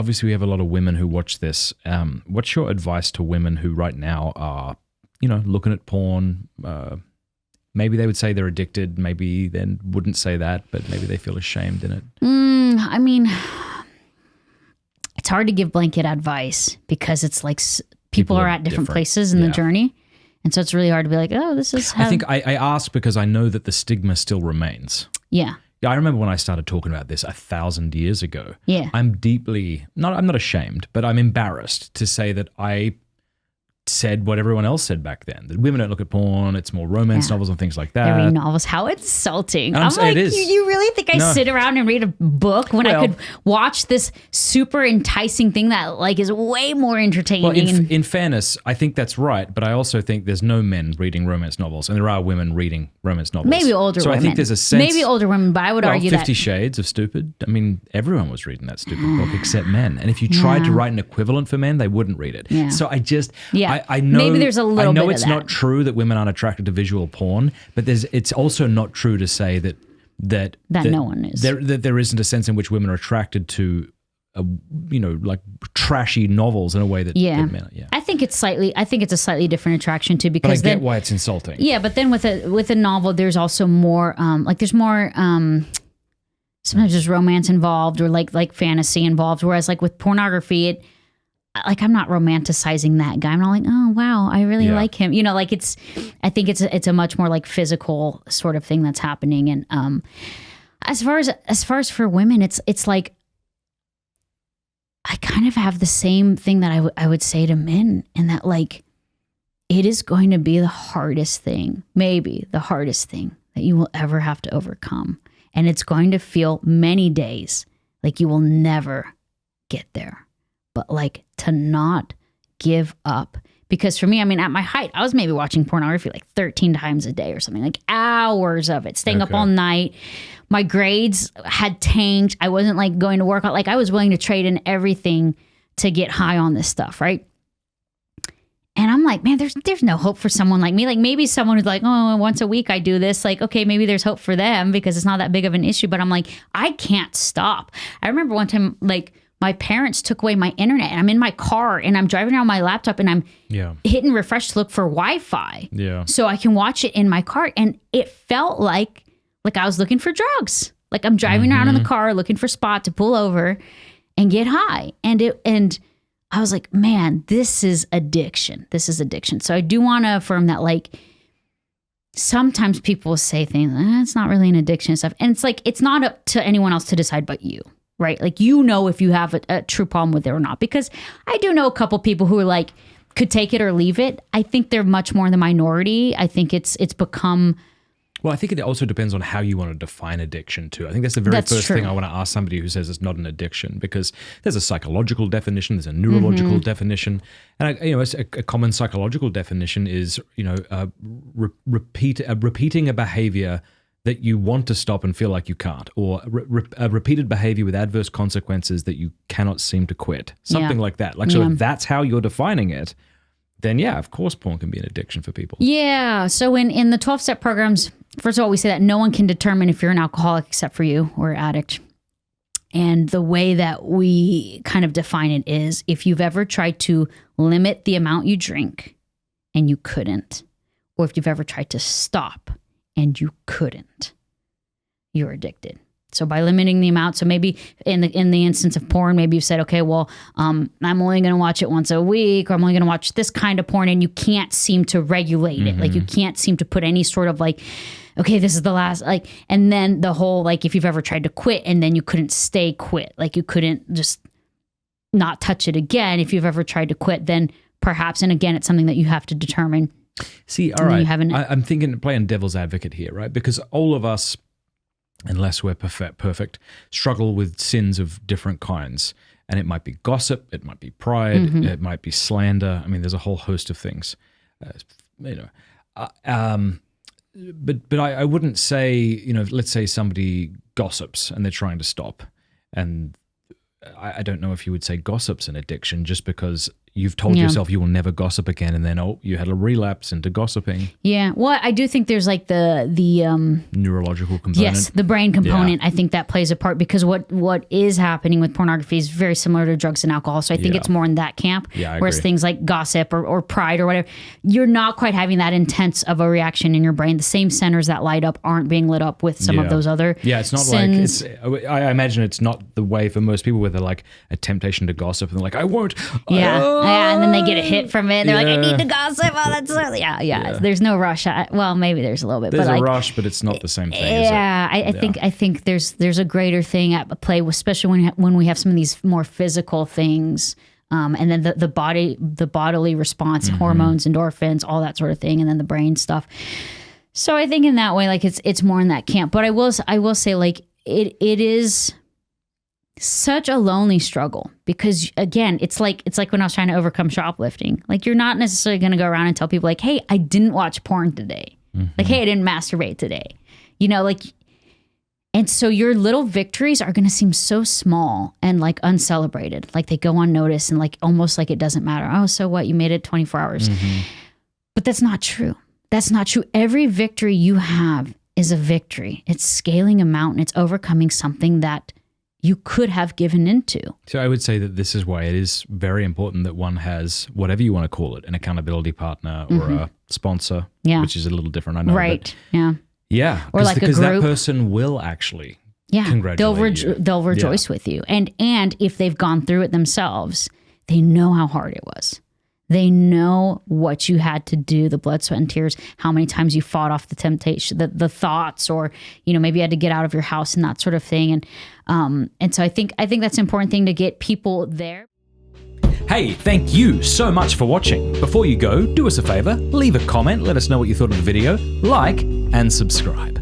obviously we have a lot of women who watch this. What's your advice to women who right now are, looking at porn? Maybe they would say they're addicted. Maybe they wouldn't say that, but maybe they feel ashamed in it. I mean, it's hard to give blanket advice because it's like people are at different places in the journey. And so it's really hard to be like, oh, this is how... I think I ask because I know that the stigma still remains. Yeah. Yeah, I remember when I started talking about this 1,000 years ago. Yeah. I'm not ashamed, but I'm embarrassed to say that I said what everyone else said back then, that women don't look at porn, it's more romance novels and things like that. They read novels. How insulting. I'm like, it is. You really think I sit around and read a book when I could watch this super enticing thing that like is way more entertaining? Well, in fairness, I think that's right, but I also think there's no men reading romance novels, and there are women reading romance novels. Maybe older women. So I think there's a sense... Maybe older women, but I would argue 50 Shades of Stupid. I mean, everyone was reading that stupid book except men. And if you tried to write an equivalent for men, they wouldn't read it. Yeah. So I just... Yeah. I know... Maybe there's a little I know bit it's of that. not true that women aren't attracted to visual porn, but it's also not true to say that no one is. That there isn't a sense in which women are attracted to, like trashy novels in a way that men are. Yeah. I think it's a slightly different attraction too, But because I get why it's insulting. Yeah, but then with a novel, there's also more sometimes there's romance involved or like fantasy involved. Whereas like with pornography, I'm not romanticizing that guy. I'm not like, oh wow, I really like him. I think it's a much more like physical sort of thing that's happening. And as far as for women, it's like I kind of have the same thing that I would say to men, and that like it is going to be the hardest thing, maybe the hardest thing that you will ever have to overcome. And it's going to feel many days like you will never get there. But like to not give up. Because for me, I mean, at my height, I was maybe watching pornography like 13 times a day or something, like hours of it, staying up all night. My grades had tanked. I wasn't like going to work out. Like I was willing to trade in everything to get high on this stuff, right? And I'm like, man, there's no hope for someone like me. Like maybe someone who's like, oh, once a week I do this. Like, okay, maybe there's hope for them because it's not that big of an issue. But I'm like, I can't stop. I remember one time, like, my parents took away my internet and I'm in my car and I'm driving around my laptop and I'm hitting refresh to look for Wi-Fi. Yeah. So I can watch it in my car. And it felt like I was looking for drugs. Like I'm driving around in the car looking for a spot to pull over and get high. And I was like, man, this is addiction. This is addiction. So I do want to affirm that like sometimes people say things, it's not really an addiction and stuff. And it's like, it's not up to anyone else to decide but you. Right? Like, if you have a true problem with it or not, because I do know a couple people who are like, could take it or leave it. I think they're much more in the minority. I think it's become. Well, I think it also depends on how you want to define addiction too. I think that's the very first thing I want to ask somebody who says it's not an addiction, because there's a psychological definition, there's a neurological definition, and a common psychological definition is repeating a behavior that you want to stop and feel like you can't, or a repeated behavior with adverse consequences that you cannot seem to quit. Something like that. Like, so if that's how you're defining it, then yeah, of course porn can be an addiction for people. Yeah. So in the 12-step programs, first of all, we say that no one can determine if you're an alcoholic except for you or addict. And the way that we kind of define it is if you've ever tried to limit the amount you drink and you couldn't, or if you've ever tried to stop and you couldn't, you're addicted. So by limiting the amount, so maybe in the instance of porn, maybe you've said, okay, well, I'm only going to watch it once a week, or I'm only going to watch this kind of porn, and you can't seem to regulate it. Like you can't seem to put any sort of like, okay, this is the last, like, and then the whole, like, if you've ever tried to quit and then you couldn't stay quit, like you couldn't just not touch it again. If you've ever tried to quit, then perhaps, and again, it's something that you have to determine. See, all right, I'm thinking playing devil's advocate here, right? Because all of us, unless we're perfect, struggle with sins of different kinds. And it might be gossip, it might be pride, it might be slander. I mean, there's a whole host of things, But I wouldn't say, let's say somebody gossips and they're trying to stop. And I don't know if you would say gossip's an addiction just because, you've told yourself you will never gossip again, and then you had a relapse into gossiping. Yeah, well, I do think there's like the neurological component. Yes, the brain component. I think that plays a part, because what is happening with pornography is very similar to drugs and alcohol. So I think it's more in that camp. Yeah, I whereas agree. things like gossip or pride or whatever, you're not quite having that intense of a reaction in your brain. The same centers that light up aren't being lit up with some of those other it's not sins. I imagine it's not the way for most people where they're like a temptation to gossip and they're like, I won't. Yeah, and then they get a hit from it. They're like, I need to gossip. Oh, that's so, yeah. There's no rush. Well, maybe there's a little bit. There's but a like, rush, but it's not the same thing. Yeah, is it? I think there's a greater thing at play, especially when we have some of these more physical things, and then the bodily response, hormones, endorphins, all that sort of thing, and then the brain stuff. So I think in that way, like it's more in that camp. But I will say, like it is such a lonely struggle, because again, it's like when I was trying to overcome shoplifting. Like, you're not necessarily going to go around and tell people like, hey, I didn't watch porn today. Like, hey, I didn't masturbate today. Like, and so your little victories are going to seem so small and like uncelebrated. Like, they go unnoticed and like almost like it doesn't matter. Oh, so what? You made it 24 hours. But that's not true. That's not true. Every victory you have is a victory. It's scaling a mountain. It's overcoming something that you could have given into. So I would say that this is why it is very important that one has, whatever you want to call it, an accountability partner or a sponsor, which is a little different, I know. Right, yeah. Yeah, or like because a group. That person will actually congratulate you. They'll rejoice with you. And if they've gone through it themselves, they know how hard it was. They know what you had to do, the blood, sweat, and tears, how many times you fought off the temptation, the thoughts, or, maybe you had to get out of your house and that sort of thing. And so I think that's an important thing to get people there. Hey, thank you so much for watching. Before you go, do us a favor, leave a comment, let us know what you thought of the video, like, and subscribe.